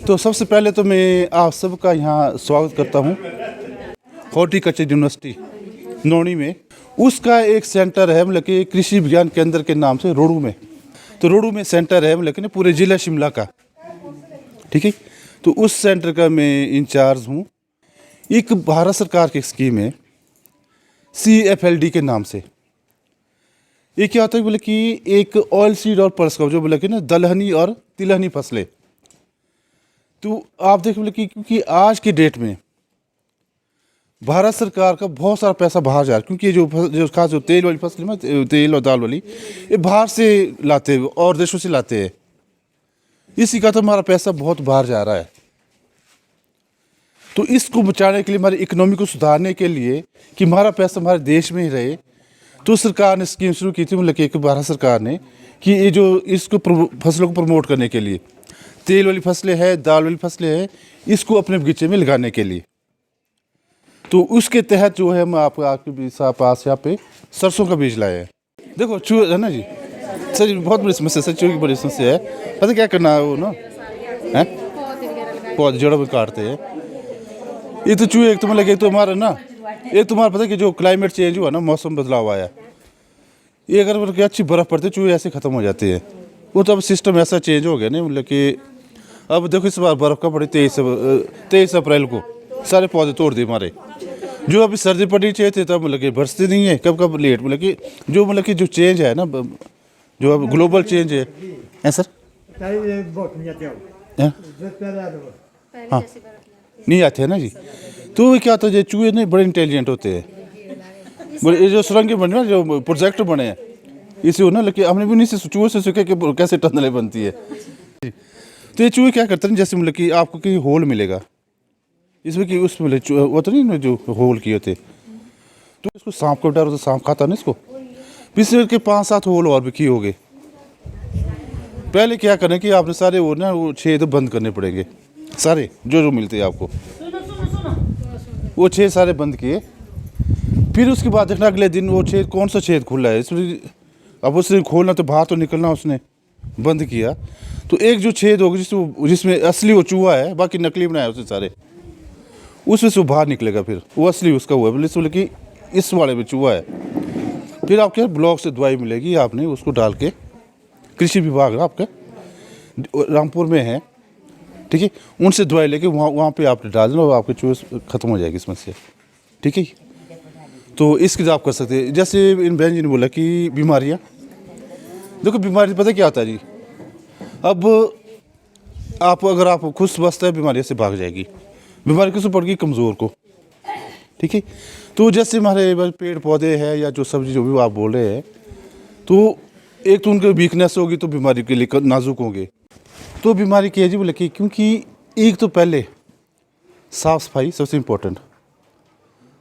तो सबसे पहले तो मैं आप सबका यहाँ स्वागत करता हूँ हॉर्टिकल्चर यूनिवर्सिटी नौणी में। उसका एक सेंटर है मतलब कि कृषि विज्ञान केंद्र के नाम से रोडू में। तो रोडू में सेंटर है मतलब कि पूरे ज़िला शिमला का, ठीक है। तो उस सेंटर का मैं इंचार्ज हूँ। एक भारत सरकार की स्कीम है CFLD के नाम से। ये क्या होता है बोले कि एक ऑयल सीड और पल्स का जो बोले कि ना दलहनी और तिलहनी फसलें। तो आप देख बोले कि क्योंकि आज की डेट में भारत सरकार का बहुत सारा पैसा बाहर जा रहा है, क्योंकि ये जो खास जो तेल वाली फसलें में तेल और दाल वाली ये बाहर से लाते हैं और देशों से लाते हैं। इसी का तो हमारा पैसा बहुत बाहर जा रहा है। तो इसको बचाने के लिए, हमारी इकोनॉमी को सुधारने के लिए कि हमारा पैसा हमारे देश में ही रहे, तो सरकार ने स्कीम शुरू की थी मतलब कि भारत सरकार ने कि ये जो इसको फसलों को प्रमोट करने के लिए तेल वाली फसलें हैं, दाल वाली फसलें हैं, इसको अपने बगीचे में लगाने के लिए। तो उसके तहत जो है हम आपके पास यहाँ पे सरसों का बीज लाए हैं। देखो चूहे है ना जी, सर जी बहुत बड़ी समस्या, सर चूहे की बड़ी समस्या है। पता क्या करना है वो ना है पौधे जड़ों में काटते हैं। ये तो चूहे एक तो मतलब एक तो हमारा ना एक तुम्हारा पता है कि जो क्लाइमेट चेंज हुआ ना, मौसम बदलाव आया, ये अगर मतलब कि अच्छी बर्फ़ पड़ती है चूहे ऐसे ख़त्म हो जाते हैं। वो तो अब सिस्टम ऐसा चेंज हो गया नहीं मतलब कि अब देखो इस बार बर्फ़ का पड़ी 23 अप्रैल को सारे पौधे तोड़ दिए हमारे। जो अभी सर्दी पड़नी चाहिए थे तब मतलब कि बरसती नहीं है, कब कब लेट मतलब कि जो चेंज है ना, जो अब ग्लोबल चेंज है सर हाँ नहीं आते हैं ना जी। तो क्या होता है चूहे नहीं बड़े इंटेलिजेंट होते हैं। बड़े ये जो सुरंगें बने ना, जो प्रोजेक्ट बने हैं इसे हो ना, लेकिन हमने भी नहीं से चूहे से सीखा कि कैसे टनलें बनती है। तो ये चूहे क्या करते हैं, जैसे मतलब कि आपको कहीं होल मिलेगा इसमें कि उसमें वो तो नहीं जो होल किए होते, तो इसको सांप को डर हो तो सांप खाता ना इसको, पिछले के 5-7 होल और भी किए होंगे। पहले क्या करें कि आपने सारे वो ना वो छेद बंद करने पड़ेंगे, सारे जो मिलते हैं आपको वो छेद सारे बंद किए। फिर उसके बाद देखना अगले दिन वो छेद कौन सा छेद खुला है इसमें, अब उसने खोलना तो बाहर तो निकलना, उसने बंद किया तो एक जो छेद होगा जिसमें असली वो चूहा है, बाकी नकली बनाया उसने सारे, उसमें से वो बाहर निकलेगा, फिर वो असली उसका हुआ है बोले कि इस वाले में चूहा है। फिर आपके ब्लॉक से दवाई मिलेगी, आपने उसको डाल के, कृषि विभाग आपका रामपुर में है, ठीक है, उनसे दवाई लेके वहाँ पे आपने डाल देना और आपके चूहे ख़त्म हो जाएगी समस्या, ठीक है। तो इसकी आप कर सकते हैं। जैसे इन बहन जी ने बोला कि बीमारियाँ, देखो बीमारी पता क्या होता है जी, अब अगर आप खुश बसता है बीमारी से भाग जाएगी। बीमारी किसको पड़ेगी? कमज़ोर को, ठीक है। तो जैसे हमारे पेड़ पौधे हैं या जो सब्जी जो भी आप बोल रहे हैं, तो एक तो उनकी वीकनेस होगी तो बीमारी के लिए नाजुक होंगे। तो बीमारी की है जी बोले कि क्योंकि एक तो पहले साफ़ सफाई सबसे इम्पोर्टेंट।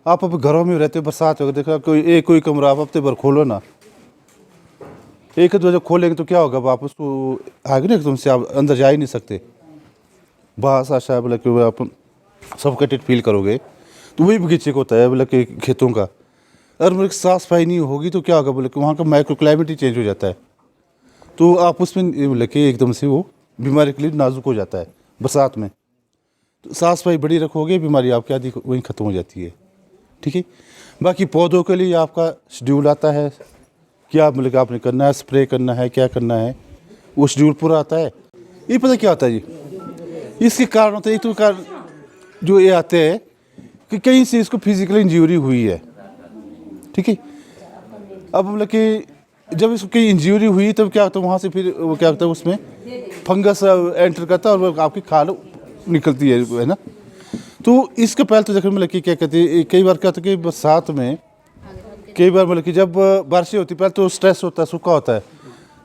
आप अब घरों में रहते हो, बरसात हो, देखा कोई कमरा आप हफ्ते भर खोलो ना, एक तो जब खोलेंगे तो क्या होगा, आप उसको आगे ना तुमसे आप अंदर जा ही नहीं सकते, बाहर आशा बोले कि आप सफोकेटेड फील करोगे। तो वही बगीचे को होता है बोले कि खेतों का, अगर मतलब साफ़ सफाई नहीं होगी तो क्या होगा बोले कि वहाँ का माइक्रो क्लाइमेट ही चेंज हो जाता है, तो आप उसमें बोले कि एकदम से वो बीमारी के लिए नाजुक हो जाता है बरसात में। तो साफ़ सफाई बड़ी रखोगे, बीमारी आपकी आदि वहीं ख़त्म हो जाती है, ठीक है। बाकी पौधों के लिए आपका शेड्यूल आता है, क्या मतलब कि आपने करना है, स्प्रे करना है, क्या करना है, वो शेड्यूल पूरा आता है। ये पता क्या होता है जी, इसके कारण होते हैं, एक तो कारण जो ये आते हैं कि कहीं से इसको फिजिकल इंजरी हुई है, ठीक है। अब मतलब कि जब इसको कहीं इंजरी हुई तब क्या होता है, वहाँ से फिर वो क्या होता है उसमें फंगस एंटर करता है और वो आपकी खाल निकलती है ना। तो इसके पहले तो देखने मतलब कि क्या कहते हैं, कई बार क्या होता है कि बरसात में कई बार मतलब कि जब बारिशें होती है पहले तो स्ट्रेस होता है, सूखा होता है,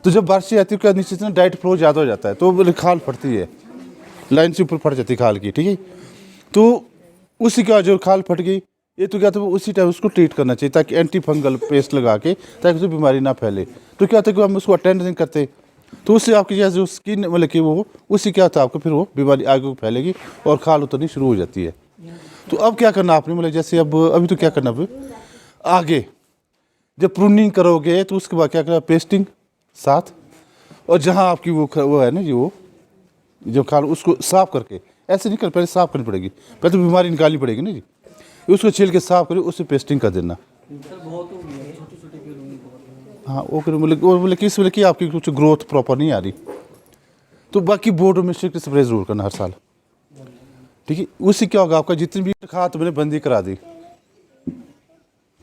तो जब बारिशें आती है क्या नीचे से ना डाइट फ्लो ज़्यादा हो जाता है, तो मतलब खाल फटती है, लाइन से ऊपर फट जाती है खाल की, ठीक है। तो उसी का जो खाल फट गई, ये तो क्या था उसी टाइम उसको ट्रीट करना चाहिए ताकि एंटी फंगल पेस्ट लगा के, ताकि उसको बीमारी ना फैले। तो क्या होता है कि हम उसको अटेंड नहीं करते, तो उससे आपकी जो स्किन मतलब कि वो उससे क्या होता है आपको फिर वो बीमारी आगे फैलेगी और खाल उतरनी शुरू हो जाती है। तो अब क्या करना आपने मतलब जैसे अब अभी तो क्या करना, अब आगे जब प्रूनिंग करोगे तो उसके बाद क्या करना, पेस्टिंग साथ और जहाँ आपकी वो है ना जी, वो जो खाल उसको साफ करके ऐसे नहीं कर, पहले साफ करनी पड़ेगी, पहले तो बीमारी निकालनी पड़ेगी ना जी, उसको छील के साफ करो, उससे पेस्टिंग कर देना। हाँ वो करो, बोले किस बोले कि आपकी कुछ ग्रोथ प्रॉपर नहीं आ रही, तो बाकी बोर्डों में स्ट्रिक्ट स्प्रे जरूर करना हर साल, ठीक है। उससे क्या होगा, आपका जितनी भी खाद मैंने बंदी करा दी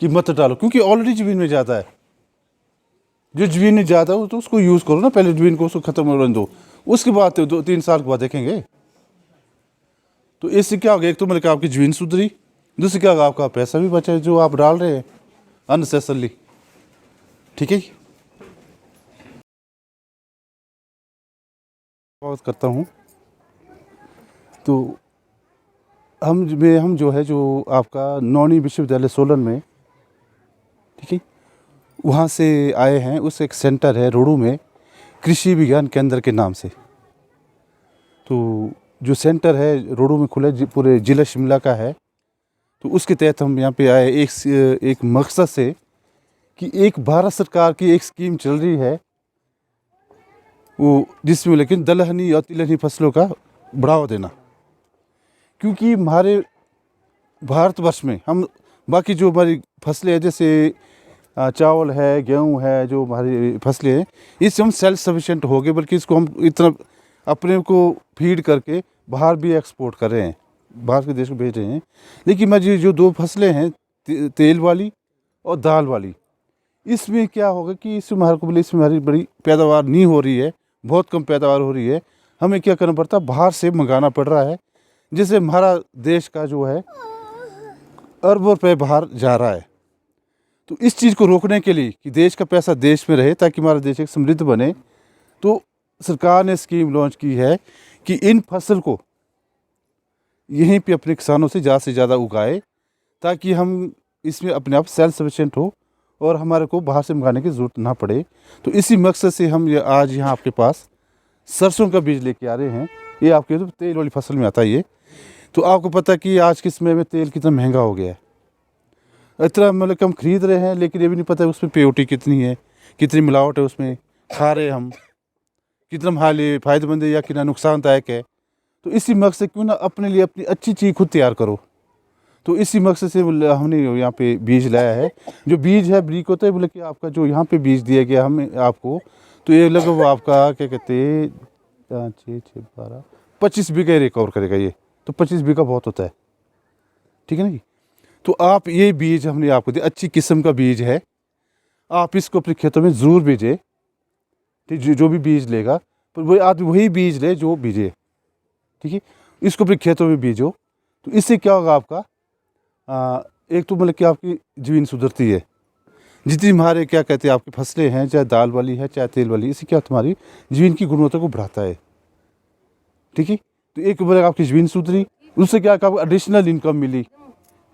कि मत डालो, क्योंकि ऑलरेडी जमीन में जाता है, जो जमीन में जाता है तो उसको यूज़ करो ना, पहले जमीन को उसको ख़त्म होने दो, उसके बाद 2-3 साल के बाद देखेंगे। तो इससे क्या होगा, एक तो मतलब आपकी जमीन सुधरी, दूसरी क्या होगा, आपका पैसा भी बचा है जो आप डाल रहे हैं अननेसेसरली, ठीक है। बात करता हूँ तो हम जो है, जो आपका नौनी विश्वविद्यालय सोलन में, ठीक है, वहाँ से आए हैं। उस एक सेंटर है रोडू में, कृषि विज्ञान केंद्र के नाम से। तो जो सेंटर है रोडू में खुला, पूरे ज़िला शिमला का है। तो उसके तहत हम यहाँ पे आए एक मकसद से कि एक भारत सरकार की एक स्कीम चल रही है वो, जिसमें लेकिन दलहनी और तिलहनी फसलों का बढ़ावा देना, क्योंकि हमारे भारतवर्ष में हम बाकी जो हमारी फसलें हैं, जैसे चावल है, गेहूं है, जो हमारी फसलें हैं, इससे हम सेल्फ सफिशिएंट हो गए, बल्कि इसको हम इतना अपने को फीड करके बाहर भी एक्सपोर्ट कर रहे हैं, बाहर के देश को भेज रहे हैं। लेकिन मैं जो 2 फसलें हैं, तेल वाली और दाल वाली, इसमें क्या होगा कि इसमें हमारे को बोले, इसमें हमारी बड़ी पैदावार नहीं हो रही है, बहुत कम पैदावार हो रही है, हमें क्या करना पड़ता है, बाहर से मंगाना पड़ रहा है, जिससे हमारा देश का जो है अरबों रुपये बाहर जा रहा है। तो इस चीज़ को रोकने के लिए कि देश का पैसा देश में रहे, ताकि हमारा देश एक समृद्ध बने, तो सरकार ने स्कीम लॉन्च की है कि इन फसल को यहीं पे अपने किसानों से ज़्यादा उगाए, ताकि हम इसमें अपने आप सेल्फ सफिशिएंट हो और हमारे को बाहर से मंगाने की ज़रूरत ना पड़े। तो इसी मकसद से हम आज यहाँ आपके पास सरसों का बीज लेके आ रहे हैं। ये आपके तो तेल वाली फसल में आता है ये। तो आपको पता है कि आज के समय में तेल कितना महंगा हो गया है, इतना मतलब हम खरीद रहे हैं, लेकिन ये भी नहीं पता है उसमें पीओटी कितनी है, कितनी मिलावट है उसमें, खा रहे हम, कितना हमारे लिए फ़ायदेमंद है या कितना नुकसानदायक है। तो इसी मकसद से क्यों ना अपने लिए अपनी अच्छी चीज़ खुद तैयार करो। तो इसी मकसद से हमने यहाँ पे बीज लाया है। जो बीज है ब्रीक होता है, बोले कि आपका जो यहाँ पे बीज दिया गया हमें आपको, तो ये लगभग आपका क्या कहते हैं 6-6-12 25 बीघा रिकवर करेगा ये। तो 25 बीघा बहुत होता है, ठीक है ना जी। तो आप ये बीज हमने आपको दिया, अच्छी किस्म का बीज है, आप इसको अपने खेतों में ज़रूर बीजें, ठीक। जो भी बीज लेगा, पर वही आदमी वही बीज ले जो बीजे, ठीक है। इसको अपने खेतों में बीजो। तो इससे क्या होगा, आपका एक तो मतलब कि आपकी ज़मीन सुधरती है, जितनी हमारे क्या कहते हैं आपकी फसलें हैं, चाहे दाल वाली है चाहे तेल वाली, इससे क्या तुम्हारी ज़मीन की गुणवत्ता को बढ़ाता है, ठीक है। तो एक बार आपकी ज़मीन सुधरी, उससे क्या आपको एडिशनल इनकम मिली।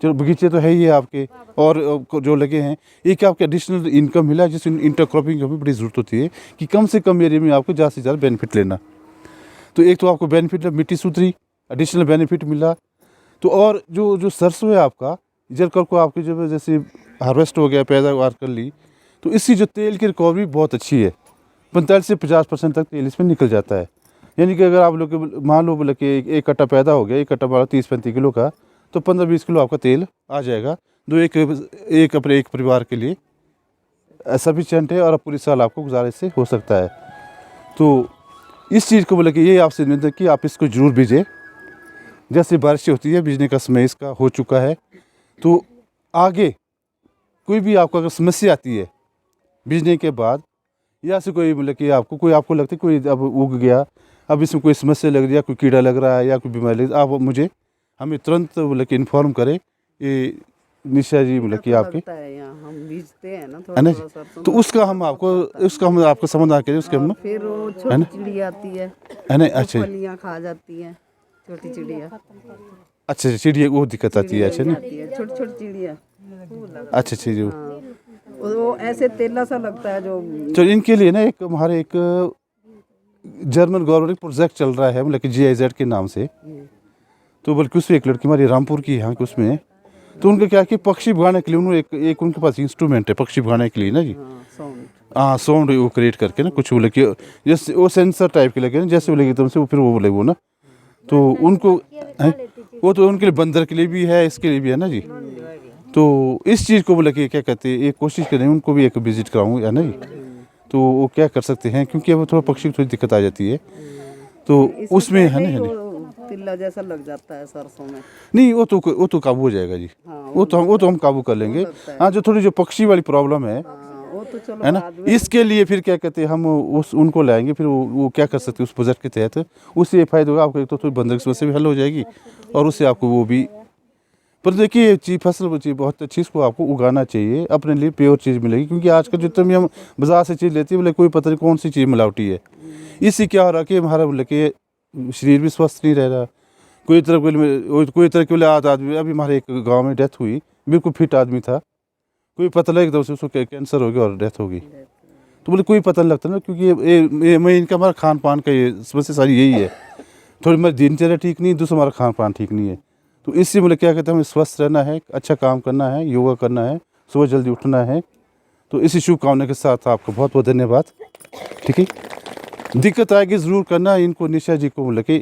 चलो बगीचे तो है ही है आपके, और जो लगे हैं, ये क्या आपके एडिशनल इनकम मिला, जिससे इंटरक्रॉपिंग की भी बड़ी ज़रूरत होती है कि कम से कम एरिया में आपको ज़्यादा से ज़्यादा बेनिफिट लेना। तो एक तो आपको बेनिफिट, मिट्टी सुधरी, एडिशनल बेनिफिट मिला। तो और जो सरसों है आपका, जब कल को आपकी जब जैसे हार्वेस्ट हो गया, पैदावार कर ली, तो इसकी जो तेल की रिकवरी बहुत अच्छी है, 45 से 50% तक तेल इसमें निकल जाता है। यानी कि अगर आप लोग मान लो बोले कि एक कट्टा पैदा हो गया, एक कट्टा वाला 30-35 किलो का, तो 15-20 किलो आपका तेल आ जाएगा, जो एक अपने एक परिवार के लिए सफिशिएंट है, और पूरी साल आपको गुजारे से हो सकता है। तो इस चीज़ को बोले कि ये आपसे निवेदन कि आप इसको ज़रूर बीजें। जैसे बारिश होती है, बीजने का समय इसका हो चुका है, तो आगे कोई भी आपको अगर समस्या आती है बीजने के बाद, या से कोई मतलब कि आपको लगता है कोई अब उग गया, अब इसमें कोई समस्या लग रही है, कोई कीड़ा लग रहा है या कोई बीमारी लग रही है, आप हमें तुरंत मतलब कि इन्फॉर्म करें। ये निशा जी मतलब कि आपके हम बीजते हैं ना है ना, थोड़ा, तो उसका हम आपको समाधान करें उसके हम, फिर वो छोटी चिड़िया आती है ना। अच्छा फलियां खा जाती हैं, छोटी चिड़िया। अच्छा, चिड़िया वो दिक्कत आती है, अच्छा ना, छोटी छोटी चिड़िया। अच्छा जो वो ऐसे तेला सा लगता है जो। तो इनके लिए ना एक हमारे एक जर्मन गवर्नमेंट प्रोजेक्ट चल रहा है, मतलब कि GIZ के नाम से। तो बल्कि उसमें एक लड़की हमारी रामपुर की है, उसमें तो उनका क्या कि पक्षी भगाने के लिए उन्होंने एक उनके पास इंस्ट्रूमेंट है पक्षी भगाने के लिए ना जी। हाँ साउंड। हाँ साउंड वो क्रिएट करके ना कुछ वो लगे जैसे वो सेंसर टाइप के लगे ना, जैसे वो लगे एकदम से वो फिर वो बोले वो ना, तो उनको वो तो उनके लिए बंदर के लिए भी है, इसके लिए भी है ना जी। तो इस चीज़ को बोले कि क्या कहते हैं, एक कोशिश करें उनको भी एक विजिट कराऊँ है ना जी। तो वो क्या कर सकते हैं, क्योंकि अब थोड़ा पक्षी को थोड़ी दिक्कत आ जाती है, तो उसमें है ना तिल्ला जैसा लग जाता है सरसों में। नहीं वो तो काबू हो जाएगा जी। हाँ, वो तो हम काबू कर लेंगे। हाँ जो थोड़ी जो पक्षी वाली प्रॉब्लम है हाँ, वो तो चलो है ना, बाद में। इसके लिए फिर क्या कहते हैं हम उनको लाएंगे, फिर वो क्या कर सकते हैं उस प्रोजेक्ट के तहत, उससे ये फायदा होगा आपको, एक तो थोड़ी बंदर की समस्या भी हल हो जाएगी और उससे आपको वो भी। पर देखिए चीज फसल चीज बहुत अच्छी, इसको आपको उगाना चाहिए, अपने लिए प्योर चीज़ मिलेगी, क्योंकि आजकल जितने भी हम बाजार से चीज़ लेते हैं बोले कोई पता नहीं कौन सी चीज़ मिलावटी है। इससे क्या हो रहा है कि हमारा बोले कि शरीर भी स्वस्थ नहीं रह रहा। कोई तरह के लिए आदमी, अभी हमारे एक गाँव में डेथ हुई, बिल्कुल फिट आदमी था, कोई पता लगा एकदम से उसको कैंसर हो गया और डेथ हो गई। तो बोले कोई पता नहीं लगता ना, क्योंकि मैं इनका हमारा खान पान का ये समस्या सारी यही है, थोड़ी हमारी दिनचर्या ठीक नहीं, दूसरा हमारा खान पान ठीक नहीं है। तो इससे बोले क्या कहते हैं, हमें स्वस्थ रहना है, अच्छा काम करना है, योगा करना है, सुबह जल्दी उठना है। तो इसी शुभकामना के साथ आपको बहुत बहुत धन्यवाद। ठीक है, दिक्कत आएगी ज़रूर करना, इनको निशा जी को लेके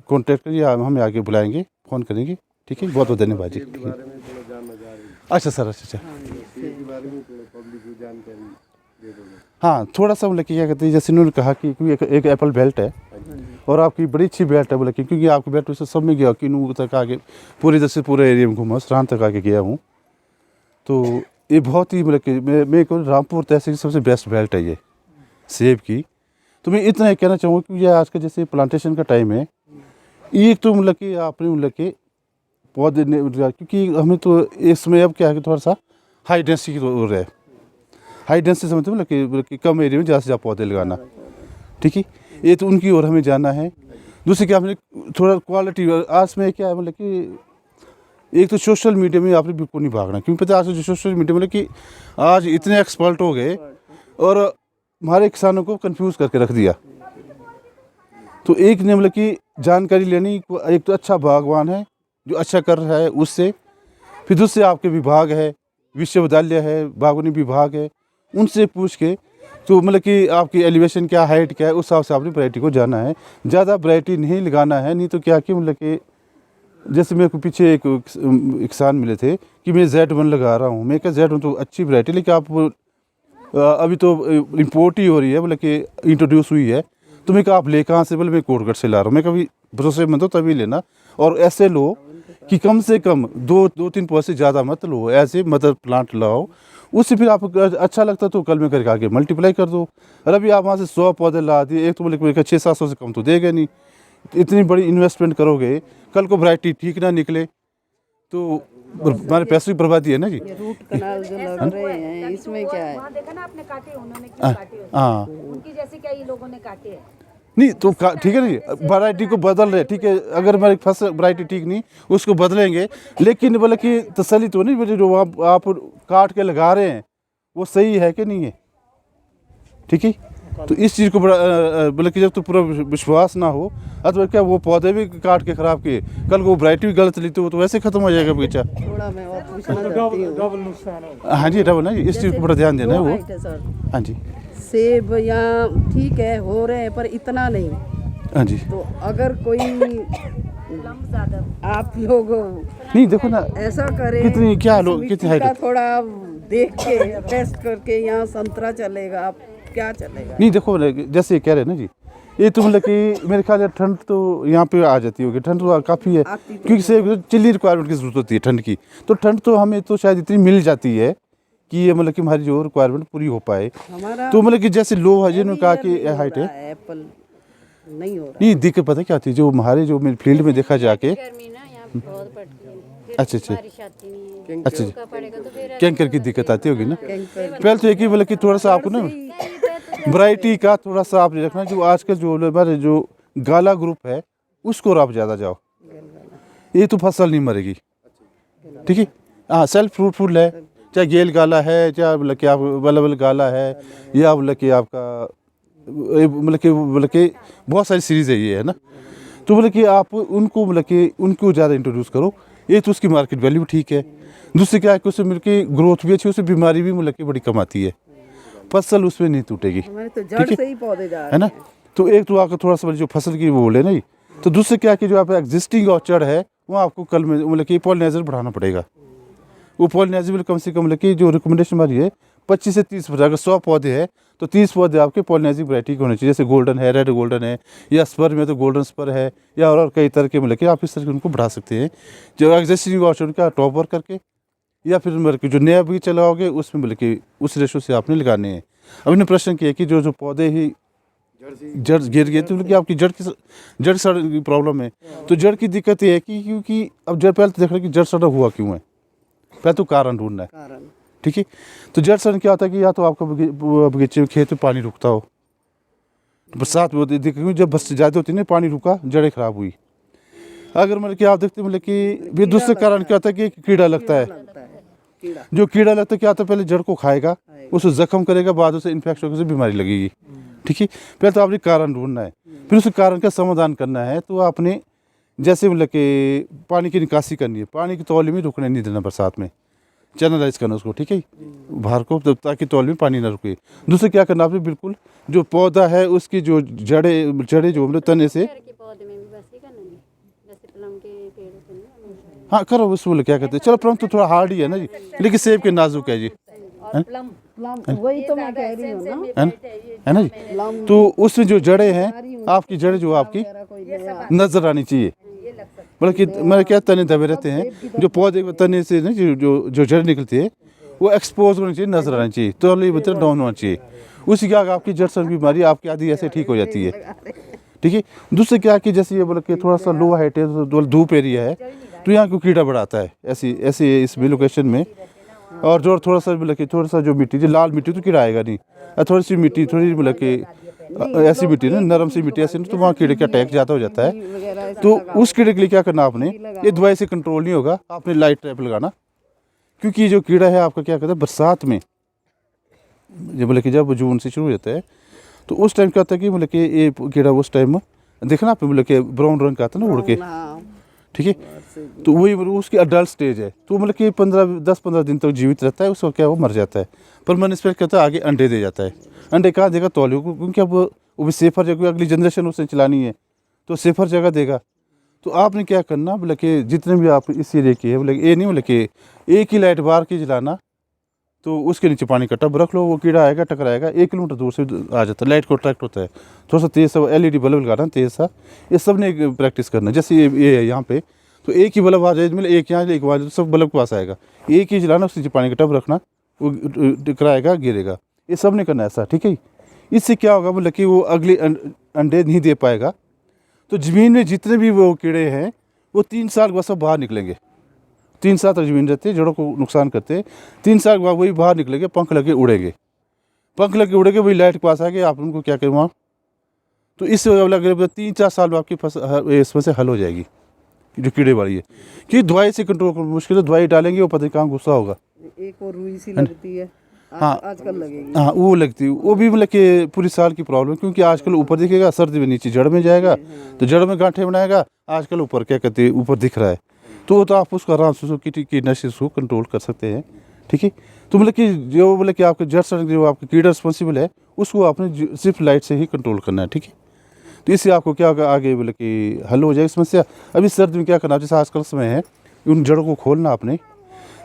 कॉन्टैक्ट करिए, हम आगे बुलाएंगे, फ़ोन करेंगे। ठीक है, बहुत बहुत धन्यवाद जी। अच्छा सर, अच्छा। हाँ थोड़ा सा बोले कि क्या कहते हैं, जैसे उन्होंने कहा कि एक एप्पल बेल्ट है और आपकी बड़ी अच्छी बेल्ट है, बोले कि क्योंकि आपकी बेल्ट वैसे सब में गया कि नू तक आगे पूरे जैसे पूरे एरिया में घूमा, सरान तक आके गया हूँ। तो ये बहुत ही मतलब कि मैं को रामपुर तहसील की सबसे बेस्ट बेल्ट है ये सेब की। तो मैं इतना ही कहना चाहूँगा कि ये आज का जैसे प्लांटेशन का टाइम है, एक तो मतलब कि आपने मतलब कि पौधे क्योंकि हमें तो इसमें अब क्या है कि थोड़ा सा हाई डेंसिटी की हो रहा है, हाई डेंसिटी समझते हो मतलब कि कम एरिया में ज़्यादा से ज़्यादा पौधे लगाना। ठीक है, ये तो उनकी ओर हमें जाना है। दूसरी क्या, हमने थोड़ा क्वालिटी आज में क्या है मतलब कि एक तो सोशल मीडिया में आपने बिल्कुल नहीं भागना, क्योंकि पता है आज जो सोशल मीडिया मतलब कि आज इतने एक्सपर्ट हो गए और हमारे किसानों को कंफ्यूज करके रख दिया। तो एक ने मतलब कि जानकारी लेनी, एक तो अच्छा बागवान है जो अच्छा कर रहा है उससे, फिर दूसरे आपके विभाग है, विश्वविद्यालय है, बागवानी विभाग है, उनसे पूछ के तो मतलब कि आपकी एलिवेशन क्या, हाइट क्या है, उस हिसाब से आपने वैरायटी को जाना है। ज़्यादा वैरायटी नहीं लगाना है, नहीं तो क्या कि मतलब कि जैसे मेरे को पीछे एक किसान मिले थे कि मैं Z1 लगा रहा हूँ, मैं क्या Z1 तो अच्छी वैरायटी, लेकिन आप अभी तो इम्पोर्ट ही हो रही है, मतलब कि इंट्रोड्यूस हुई है। तो मैं कहा आप ले कहाँ से, बोले मैं कोटगढ़ से ला रहा हूँ। मैं कभी भरोसेमंद हो तभी लेना, और ऐसे लो कि कम से कम दो तीन पौधे से ज़्यादा मत लो, ऐसे मदर प्लांट लाओ, उससे फिर आपको अच्छा लगता तो कल में करके आगे मल्टीप्लाई कर दो। और अभी आप वहाँ से 100 पौधे ला दिए, एक तो बोले 600-700 से कम तो देगा नहीं, इतनी बड़ी इन्वेस्टमेंट करोगे, कल को वैरायटी ठीक ना निकले तो हमारे पैसे की बर्बादी है ना जी। ये रूट कनाल जो लग रहे हैं इसमें क्या है? वहाँ देखा ना आपने काटे, उन्होंने क्यों काटे होते हैं? हाँ उनकी जैसे क्या ये लोगों ने काटे हैं। नहीं तो ठीक है ना जी, वैरायटी को बदल रहे, ठीक है, अगर हमारी फसल वैरायटी ठीक नहीं उसको बदलेंगे, लेकिन बोले कि तसल्ली तो नहीं, बोले जो आप काट के लगा रहे हैं वो सही है कि नहीं है। ठीक है, तो इस चीज़ को बड़ा बोले कि जब तो पूरा विश्वास ना हो, अथवा क्या वो पौधे भी काट के ख़राब किए, कल को वैरायटी भी गलत ली तो वैसे ख़त्म हो जाएगा बगीचा। थोड़ा मैं और पूछना चाहती हूँ। हाँ जी, डबल ना जी, इस चीज़ को बड़ा ध्यान देना है वो। हाइट है सर, हाँ जी, सेब यहाँ ठीक है हो रहे हैं पर इतना नहीं। हाँ जी, तो अगर कोई आप लोग नहीं देखो ना ऐसा करें, कितनी क्या लोग मिट्टी कितनी हाइट का है। थोड़ा देख के टेस्ट करके यहाँ संतरा चलेगा, आप क्या चलेगा? नहीं देखो जैसे कह रहे हैं ना जी, ये तो मतलब कि मेरे ख्याल है ठंड तो यहाँ पे आ जाती होगी, ठंड तो काफ़ी है, क्योंकि से चिल्ली रिक्वायरमेंट की ज़रूरत होती है ठंड की, तो ठंड तो हमें तो शायद इतनी मिल जाती है कि ये मतलब कि हमारी जो रिक्वायरमेंट पूरी हो पाए। हमारा तो मतलब कि जैसे लो है जिन्होंने कहा कि हाइट है, एप्पल नहीं हो रहा। नहीं दिक्कत पता क्या आती है, जो हमारे जो मेरे फील्ड में देखा जाके, गर्मी ना यहाँ बहुत पड़ती है, फिर अच्छा अच्छा बारिश आती नहीं है, अच्छा सूखा पड़ेगा तो फिर कैंकर की दिक्कत आती होगी ना। कैंकर पहले तो एक ही मतलब कि थोड़ा सा आपको ना वैरायटी का थोड़ा सा आप रखना, जो आजकल जो हमारे जो गाला ग्रुप है उसको आप ज़्यादा जाओ, ये तो फसल नहीं मरेगी। ठीक है, हाँ सेल्फ फ्रूटफुल है, चाहे गेल गाला है, चाहे मतलब कि आप बल्लबल गाला है, या मतलब कि आपका मतलब कि बहुत सारी सीरीज़ है ये है ना। तो मतलब कि आप उनको मतलब कि उनको ज़्यादा इंट्रोड्यूस करो, एक तो उसकी मार्केट वैल्यू ठीक है, दूसरी क्या है कि उससे मिलके ग्रोथ भी अच्छी, उससे बीमारी भी मिल के बड़ी कम आती है, फसल उसमें नहीं टूटेगी, हमारे तो जड़ ठीक है से ही पौधे जा है रहे ना। हैं। तो एक तो आपको थोड़ा सा जो फसल की वो बोले नहीं, तो दूसरे क्या है कि जो आप एग्जिस्टिंग ऑर्चर्ड है वो आपको कल में मतलब कि पॉलिनाइजर बढ़ाना पड़ेगा। वो पॉलिनाइजर भी कम से कम मतलब कि जो रिकमेंडेशन हमारी है 25 से 30, अगर 100 पौधे हैं तो 30 पौधे आपके पॉलिनाइजिंग वैरायटी के होने चाहिए, जैसे गोल्डन है, रेड गोल्डन है, या स्पर में तो गोल्डन स्पर है, या और कई तरह के मतलब कि आप इस तरह के उनको बढ़ा सकते हैं जो एग्जिस्टिंग ऑर्चर्ड का टॉप वर्क करके, या फिर मतलब कि जो नया भी चलाओगे उसमें मतलब कि उस रेशो से आपने लगाने हैं। अब इन्होंने प्रश्न किया कि जो पौधे ही जड़ गिर गए तो मतलब कि आपकी जड़ सड़ने की प्रॉब्लम है। तो जड़ की दिक्कत ये है कि क्योंकि अब जड़ पहले तो देख रहे हैं कि जड़ सड़ा हुआ क्यों है, पहले तो कारण ढूंढना है, कारण ठीक है। तो जड़ सड़न क्या होता है कि या तो आपका बगीचे में खेत में पानी रुकता हो, बरसात में होती है, जब बस ज़्यादा होती है ना पानी रुका जड़ें खराब हुई। अगर मतलब कि आप देखते हैं मतलब कि भी दूसरा कारण क्या होता है कि कीड़ा लगता है, लगता है कीड़ा। जो कीड़ा लगता है क्या होता है पहले जड़ को खाएगा, उसे जख्म करेगा, बाद उसे इन्फेक्शन होकर बीमारी लगेगी, ठीक है। पहले तो आपने कारण ढूंढना है, फिर उस कारण का समाधान करना है। तो आपने जैसे मतलब कि पानी की निकासी करनी है, पानी की तौली में रुकने नहीं देना बरसात में, चैनलाइज करना उसको, ठीक है, बाहर को, ताकि तौल में पानी ना रुके। दूसरा क्या करना आपने बिल्कुल जो पौधा है उसकी जो जड़ें जो मतलब तने से, पेड़ के पौधे में भी बस ही करना नहीं, जैसे प्लम के पेड़ होते हैं ना, हाँ करो उसमें क्या कहते हैं, चलो परंतु तो थोड़ा हार्ड ही है ना जी, लेकिन सेब के नाजुक है जी, और प्लम वही तो मैं कह रही हूँ ना, है ना जी। तो उसमें जो जड़ें हैं, आपकी जड़ें जो आपकी नजर आनी चाहिए, मतलब कि मेरे क्या तने दबे रहते हैं, जो पौधे के तने से ना जो जड़ निकलती है वो एक्सपोज होनी चाहिए, नजर आनी चाहिए, तो ये मतलब डाउन होना चाहिए। उसी क्या आपकी जड़ सड़ बीमारी आपकी आधी ऐसे ठीक हो जाती है, ठीक है। दूसरे क्या कि जैसे ये बोला कि थोड़ा सा लो हाइट है, तो धूप एरिया है, तो यहाँ को कीड़ा बढ़ाता है ऐसी ऐसी इस भी लोकेशन में। और जो थोड़ा सा मतलब कि थोड़ा सा जो मिट्टी जो लाल मिट्टी तो कीड़ा आएगा नहीं, और थोड़ी सी मिट्टी थोड़ी मतलब कि ऐसी मिट्टी ना नरम सी मिट्टी ऐसी, तो वहाँ कीड़े का अटैक ज़्यादा हो जाता है। तो उस कीड़े के लिए क्या करना आपने, ये दवाई से कंट्रोल नहीं होगा, आपने लाइट ट्रैप लगाना, क्योंकि जो कीड़ा है आपका क्या करता है बरसात में, जब मतलब कि जब जून से शुरू हो जाता है तो उस टाइम क्या होता है कि मतलब कि ये कीड़ा उस टाइम देखना आप मतलब कि ब्राउन रंग का आता है ना उड़ के, हाँ ठीक है। तो वही उसकी अडल्ट स्टेज है, तो मतलब कि 10-15 दिन तक जीवित रहता है, उसको क्या वो मर जाता है। पर मन इस पर कहता है आगे अंडे दे जाता है, अंडे कहाँ देगा तौलियों को, क्योंकि अब वो भी सेफर जगह, अगली जनरेशन उसने चलानी है तो सेफर जगह देगा। तो आपने क्या करना बोले कि जितने भी आप इस एरिए की है बोले ये नहीं बोले कि एक ही लाइट बार की जलाना, तो उसके नीचे पानी का टब रख लो, वो कीड़ा आएगा टकराएगा 1 किलोमीटर दूर से आ जाता है, लाइट को अट्रैक्ट होता है। थोड़ा सा तेज़ सा LED बल्ब लगाना तेज़ सा, ये सब ने प्रैक्टिस करना। जैसे ये है यहाँ पे, तो एक ही बल्ब आ जाए, मतलब एक यहाँ एक वहाँ, तो सब बल्ब के पास आएगा, एक ही जलाना, उसके नीचे पानी का टब रखना, वो टकराएगा गिरेगा, ये सब ने करना ऐसा, ठीक है। इससे क्या होगा बोले कि वो अगले अंडे नहीं दे पाएगा। तो ज़मीन में जितने भी वो कीड़े हैं वो 3 साल के बाद सब बाहर निकलेंगे, 3 साल तक ज़मीन रहती है, जड़ों को नुकसान करते हैं, 3 साल के बाद वही बाहर निकलेंगे, पंख लगे उड़ेंगे, पंख लगे उड़ेंगे, वही लाइट के पास आएंगे, आप उनको क्या करें वहाँ। तो इस लगे 3-4 साल में आपकी फसल इसमें से हल हो जाएगी, जो कीड़े वाली है। कि दवाई से कंट्रोल करना मुश्किल है, दवाई डालेंगे वो पता नहीं कहाँ गुस्सा होगा। एक और रुई सी लगती है, हाँ आजकल लगेगी। हाँ वो लगती है, वो भी मतलब कि पूरी साल की प्रॉब्लम, क्योंकि आजकल ऊपर दिखेगा, सर्दी में नीचे जड़ में जाएगा, तो जड़ में गांठें बनाएगा, आजकल ऊपर क्या कहते हैं ऊपर दिख रहा है, तो आप उसको आराम से उसको कीटनाशी उसको कंट्रोल कर सकते हैं, ठीक है। तो मतलब कि जो मतलब कि आपके जड़ सड़न जो आपका कीड़ा रिस्पॉन्सिबल है उसको आपने सिर्फ लाइट से ही कंट्रोल करना है, ठीक है। तो इससे आपको क्या होगा आगे मतलब कि हल हो जाएगी समस्या। अभी सर्दी में क्या करना, जैसे आजकल समय है, उन जड़ों को खोलना आपने,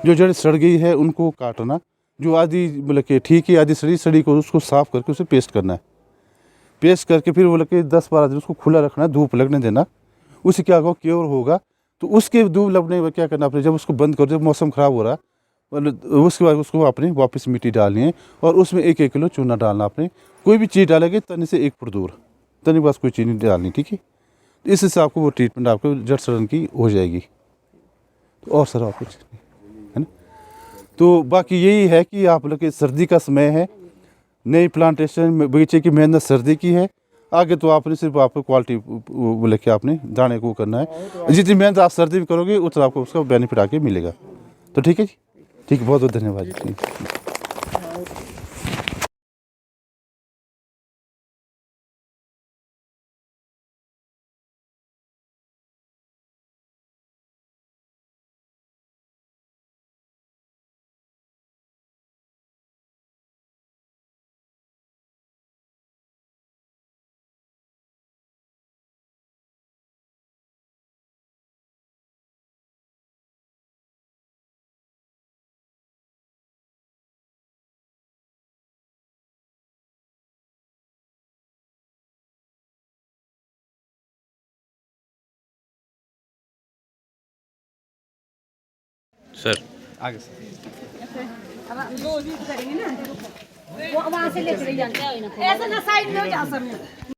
जो जड़ सड़ गई है उनको काटना, जो आधी मतलब कि ठीक है आधी सड़ी को उसको साफ़ करके उसे पेस्ट करना है, पेस्ट करके फिर बोले कि 10-12 दिन उसको खुला रखना है, धूप लगने देना, उससे क्या होगा क्योर होगा। तो उसके धूप लगने में क्या करना आपने, जब उसको बंद कर, जब मौसम ख़राब हो रहा मतलब उसके बाद उसको आपने वापस मिट्टी डालनी है, और उसमें 1-1 किलो चूना डालना आपने। कोई भी चीज़ डालेंगे तने से 1 फुट दूर, तने के पास कोई चीज़ नहीं डालनी, ठीक है। तो इस हिसाब आपको वो ट्रीटमेंट आपको जड़ सड़न की हो जाएगी। तो और सर आप कुछ है ना, तो बाकी यही है कि आप लोग के सर्दी का समय है, नई प्लांटेशन बगीचे की मेहनत सर्दी की है, आगे तो आपने सिर्फ आपको क्वालिटी बोले कि आपने दाने को करना है, जितनी मेहनत आप सर्दी में करोगे उतना आपको उसका बेनिफिट आके मिलेगा। तो ठीक है जी, ठीक, बहुत बहुत धन्यवाद जी। सर आगे सर वहाँ से लेकर जाते हैं ऐसा ना साइड में हो जा सर